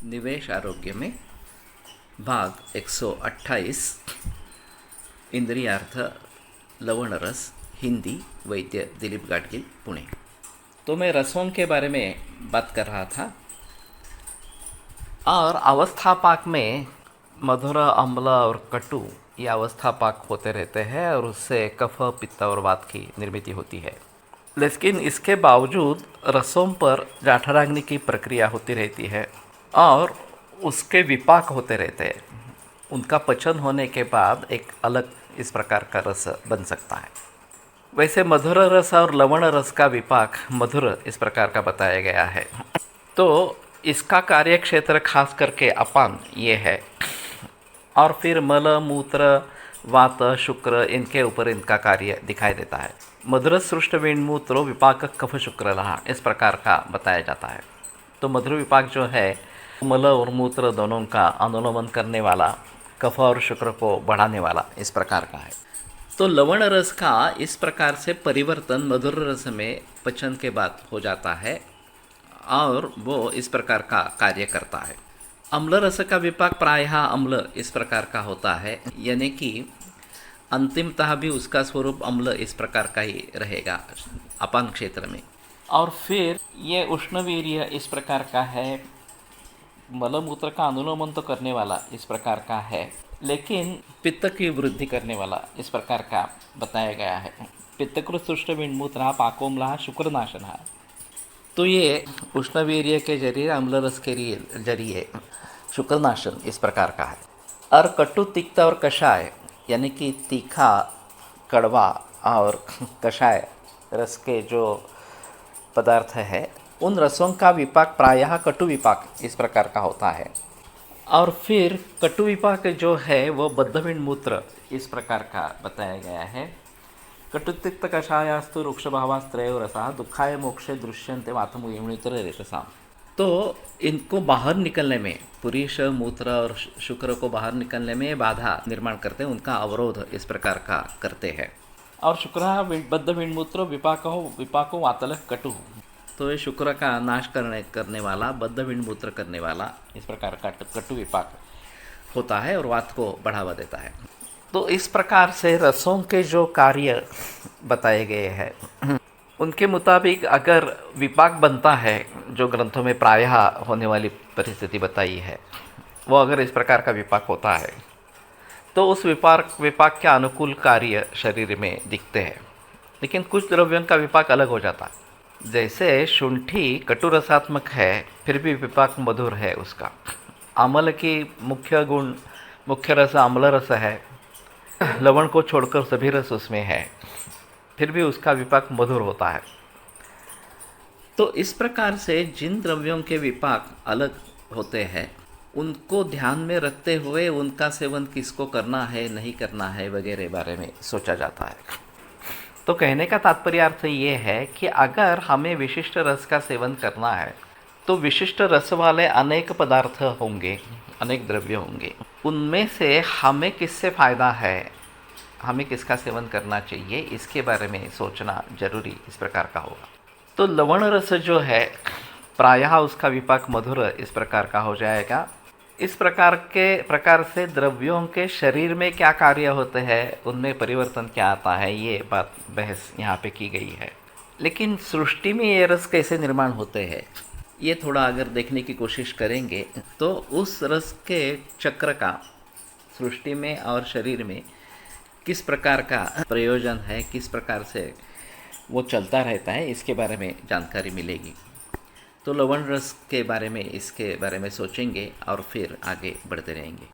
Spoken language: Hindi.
निवेश आरोग्य में भाग 128 इंद्रियार्थ लवण रस, हिंदी वैद्य दिलीप गाडगिल, पुणे। तो मैं रसों के बारे में बात कर रहा था और अवस्थापाक में मधुर, अम्ल और कटु ये अवस्थापाक होते रहते हैं और उससे कफ, पित्त और वात की निर्मित होती है। लेकिन इसके बावजूद रसों पर जाठराग्नि की प्रक्रिया होती रहती है और उसके विपाक होते रहते हैं। उनका पचन होने के बाद एक अलग इस प्रकार का रस बन सकता है। वैसे मधुर रस और लवण रस का विपाक मधुर इस प्रकार का बताया गया है। तो इसका कार्य क्षेत्र खास करके अपान ये है और फिर मल, मूत्र, वात, शुक्र इनके ऊपर इनका कार्य दिखाई देता है। मधुर सृष्ट वेणमूत्रो विपाक कफ शुक्र रहा इस प्रकार का बताया जाता है। तो मधुर विपाक जो है मल और मूत्र दोनों का अनुलोमन करने वाला, कफ और शुक्र को बढ़ाने वाला इस प्रकार का है। तो लवण रस का इस प्रकार से परिवर्तन मधुर रस में पचन के बाद हो जाता है और वो इस प्रकार का कार्य करता है। अम्ल रस का विपाक प्रायः अम्ल इस प्रकार का होता है, यानी कि अंतिमतः भी उसका स्वरूप अम्ल इस प्रकार का ही रहेगा अपान क्षेत्र में। और फिर ये उष्णवीर्य इस प्रकार का है, मलमूत्र का अनुलोमन तो करने वाला इस प्रकार का है, लेकिन पित्त की वृद्धि करने वाला इस प्रकार का बताया गया है। पित्तकृत सुष्ट विणमूत्र पाकोम्ला शुक्रनाशन। तो ये उष्णवीर्य के जरिए, अम्ल रस के जरिए शुक्रनाशन इस प्रकार का है। और कटु, तिक्त और कषाय यानी कि तीखा, कड़वा और कषाय रस के जो पदार्थ है उन रसों का विपाक प्रायः कटु विपाक इस प्रकार का होता है। और फिर कटु विपाक जो है वो बद्धविण मूत्र इस प्रकार का बताया गया है। कटुतिक्त कषायास्तु रुक्षभावास्त्रयो रसा दुखाय मोक्षे दृश्यन्ते वातमुत्र रेतसा। तो इनको बाहर निकलने में, पुरुष, मूत्र और शुक्र को बाहर निकलने में बाधा निर्माण करते हैं, उनका अवरोध इस प्रकार का करते हैं। और शुक्र बद्ध विणमूत्र विपाको वातल कटु। तो ये शुक्र का नाश करने वाला, बद्ध विणमूत्र करने वाला इस प्रकार का कटु विपाक होता है और वात को बढ़ावा देता है। तो इस प्रकार से रसों के जो कार्य बताए गए हैं उनके मुताबिक अगर विपाक बनता है, जो ग्रंथों में प्रायः होने वाली परिस्थिति बताई है, वो अगर इस प्रकार का विपाक होता है तो उस विपाक के अनुकूल कार्य शरीर में दिखते हैं। लेकिन कुछ द्रव्यों का विपाक अलग हो जाता है। जैसे शुंठी कटु रसात्मक है फिर भी विपाक मधुर है उसका। अम्ल की मुख्य रस अम्ल रस है, लवण को छोड़कर सभी रस उसमें है, फिर भी उसका विपाक मधुर होता है। तो इस प्रकार से जिन द्रव्यों के विपाक अलग होते हैं उनको ध्यान में रखते हुए उनका सेवन किसको करना है, नहीं करना है वगैरह बारे में सोचा जाता है। तो कहने का तात्पर्य ये है कि अगर हमें विशिष्ट रस का सेवन करना है तो विशिष्ट रस वाले अनेक पदार्थ होंगे, अनेक द्रव्य होंगे। उनमें से हमें किससे फ़ायदा है, हमें किसका सेवन करना चाहिए, इसके बारे में सोचना जरूरी इस प्रकार का होगा। तो लवण रस जो है प्रायः उसका विपाक मधुर इस प्रकार का हो जाएगा। इस प्रकार से द्रव्यों के शरीर में क्या कार्य होते हैं, उनमें परिवर्तन क्या आता है, ये बात बहस यहाँ पे की गई है। लेकिन सृष्टि में ये रस कैसे निर्माण होते हैं ये थोड़ा अगर देखने की कोशिश करेंगे तो उस रस के चक्र का सृष्टि में और शरीर में किस प्रकार का प्रयोजन है, किस प्रकार से वो चलता रहता है, इसके बारे में जानकारी मिलेगी। तो लवण रस के बारे में, इसके बारे में सोचेंगे और फिर आगे बढ़ते रहेंगे।